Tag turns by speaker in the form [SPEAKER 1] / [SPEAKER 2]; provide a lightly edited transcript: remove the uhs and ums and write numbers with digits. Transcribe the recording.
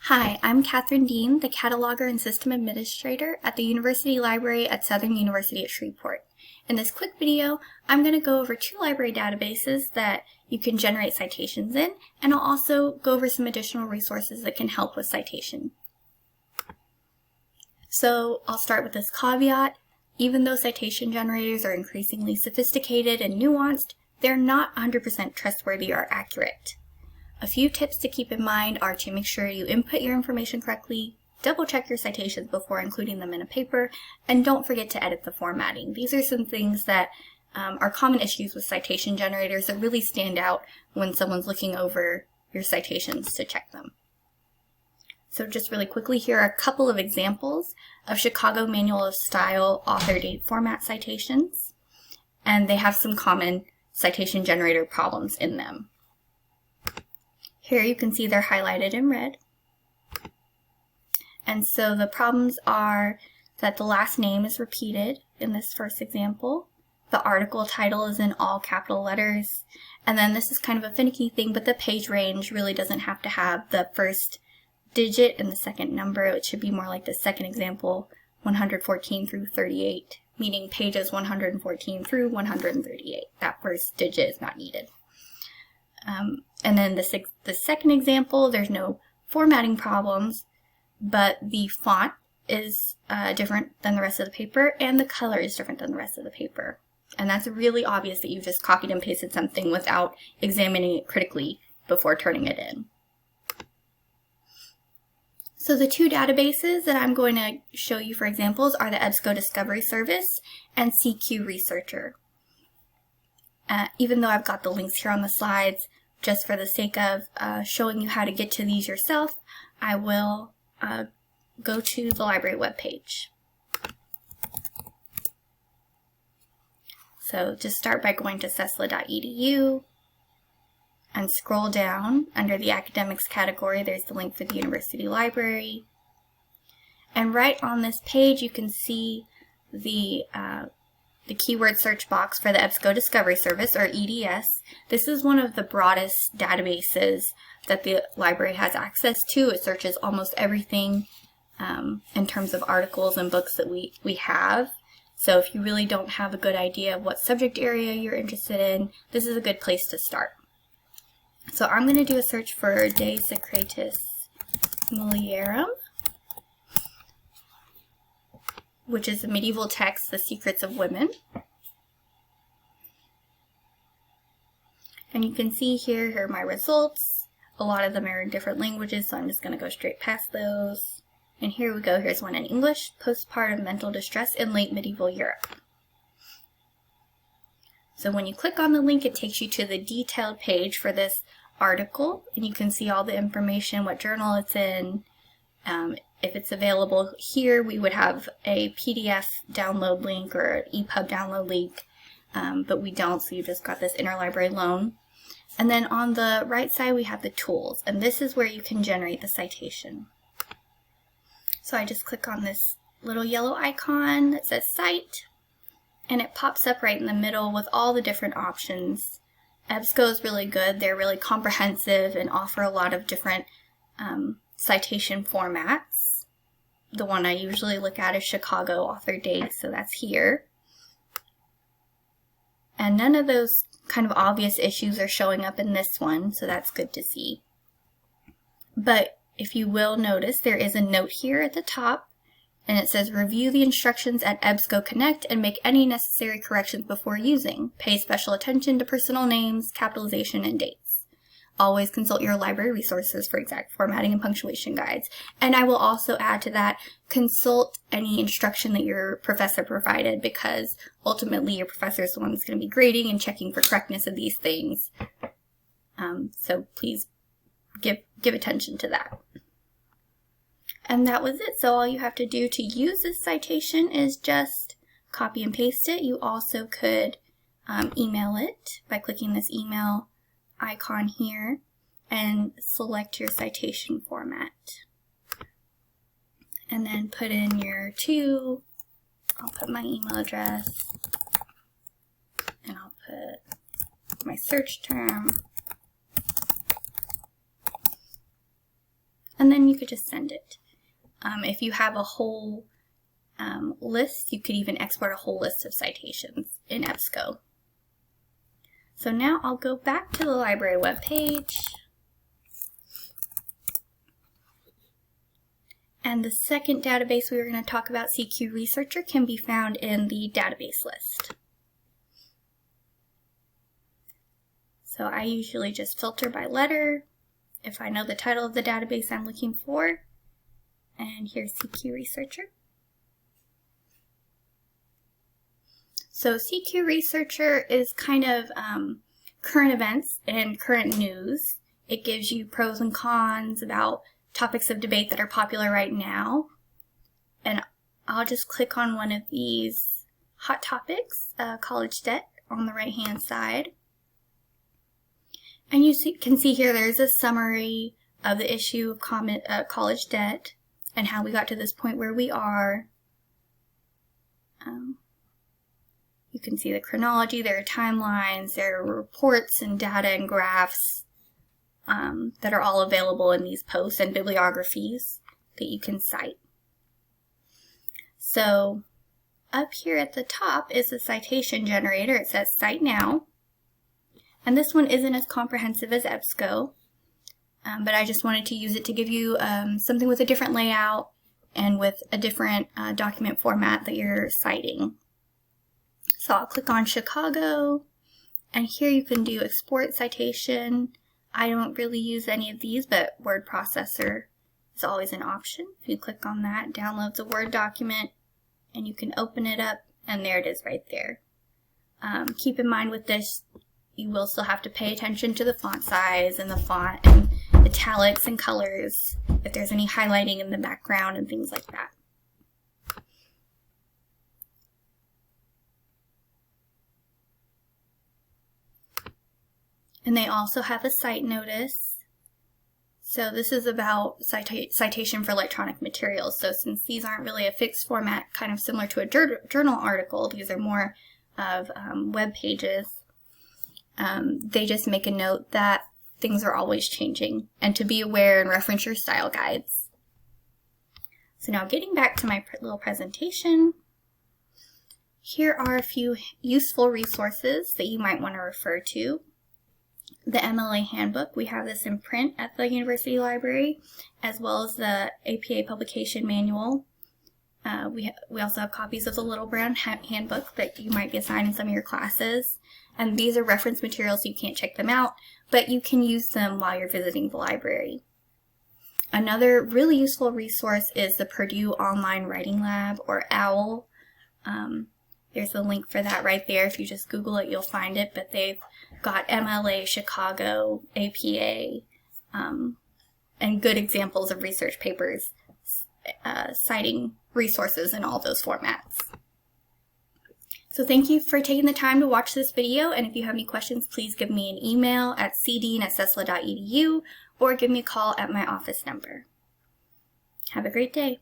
[SPEAKER 1] Hi, I'm Catherine Dean, the Cataloger and System Administrator at the University Library at Southern University at Shreveport. In this quick video, I'm going to go over two library databases that you can generate citations in, and I'll also go over some additional resources that can help with citation. So I'll start with this caveat. Even though citation generators are increasingly sophisticated and nuanced, they're not 100% trustworthy or accurate. A few tips to keep in mind are to make sure you input your information correctly, double check your citations before including them in a paper, and don't forget to edit the formatting. These are some things that are common issues with citation generators that really stand out when someone's looking over your citations to check them. So just really quickly, here are a couple of examples of Chicago Manual of Style author date format citations, and they have some common citation generator problems in them. Here you can see they're highlighted in red. And so the problems are that the last name is repeated in this first example. The article title is in all capital letters. And then this is kind of a finicky thing, but the page range really doesn't have to have the first digit and the second number. It should be more like the second example, 114 through 38, meaning pages 114 through 138. That first digit is not needed. And then the second example, there's no formatting problems, but the font is different than the rest of the paper, and the color is different than the rest of the paper. And that's really obvious that you've just copied and pasted something without examining it critically before turning it in. So the two databases that I'm going to show you for examples are the EBSCO Discovery Service and CQ Researcher. Even though I've got the links here on the slides, just for the sake of showing you how to get to these yourself, I will go to the library webpage. So just start by going to SUSLA.edu and scroll down. Under the academics category, there's the link for the university library. And right on this page, you can see the keyword search box for the EBSCO Discovery Service, or EDS. This is one of the broadest databases that the library has access to. It searches almost everything in terms of articles and books that we have. So if you really don't have a good idea of what subject area you're interested in, this is a good place to start. So I'm going to do a search for De Secretis Mulierum, which is a medieval text, The Secrets of Women. And you can see here are my results. A lot of them are in different languages, so I'm just going to go straight past those. And here we go. Here's one in English, Postpartum Mental Distress in Late Medieval Europe. So when you click on the link, it takes you to the detailed page for this article, and you can see all the information, what journal it's in. If it's available here, we would have a PDF download link or an EPUB download link, but we don't, so you just got this interlibrary loan. And then on the right side, we have the tools, and this is where you can generate the citation. So I just click on this little yellow icon that says Cite, and it pops up right in the middle with all the different options. EBSCO is really good. They're really comprehensive and offer a lot of different citation formats. The one I usually look at is Chicago author date, so that's here. And none of those kind of obvious issues are showing up in this one, so that's good to see. But if you will notice, there is a note here at the top, and it says, review the instructions at EBSCO Connect and make any necessary corrections before using. Pay special attention to personal names, capitalization, and dates. Always consult your library resources for exact formatting and punctuation guides. And I will also add to that, consult any instruction that your professor provided, because ultimately your professor is the one that's going to be grading and checking for correctness of these things. So please give attention to that. And that was it. So all you have to do to use this citation is just copy and paste it. You also could email it by clicking this email icon here and select your citation format. And then put in your I'll put my email address, and I'll put my search term. and then you could just send it. If you have a whole list, you could even export a whole list of citations in EBSCO. So now I'll go back to the library webpage. And the second database we were going to talk about, CQ Researcher, can be found in the database list. So I usually just filter by letter if I know the title of the database I'm looking for. And here's CQ Researcher. So CQ Researcher is kind of current events and current news. It gives you pros and cons about topics of debate that are popular right now. And I'll just click on one of these hot topics, college debt, on the right hand side. And you can see here there's a summary of the issue of college debt and how we got to this point where we are. You can see the chronology, there are timelines, there are reports and data and graphs that are all available in these posts, and bibliographies that you can cite. So up here at the top is the citation generator. It says Cite Now. And this one isn't as comprehensive as EBSCO, but I just wanted to use it to give you something with a different layout and with a different document format that you're citing. So I'll click on Chicago, and here you can do Export Citation. I don't really use any of these, but word processor is always an option. If you click on that, it downloads a Word document, and you can open it up, and there it is right there. Keep in mind with this, you will still have to pay attention to the font size and the font and italics and colors, if there's any highlighting in the background and things like that. And they also have a cite notice. So this is about citation for electronic materials. So since these aren't really a fixed format, kind of similar to a journal article, these are more of web pages, they just make a note that things are always changing and to be aware and reference your style guides. So now getting back to my little presentation, here are a few useful resources that you might want to refer to. The MLA handbook, we have this in print at the university library, as well as the APA publication manual. We also have copies of the Little Brown handbook that you might be assigned in some of your classes. And these are reference materials, so you can't check them out, but you can use them while you're visiting the library. Another really useful resource is the Purdue Online Writing Lab, or OWL. There's a link for that right there. If you just Google it, you'll find it, but they've got MLA, Chicago, APA, and good examples of research papers citing resources in all those formats. So thank you for taking the time to watch this video, and if you have any questions, please give me an email at cdean@susla.edu or give me a call at my office number. Have a great day.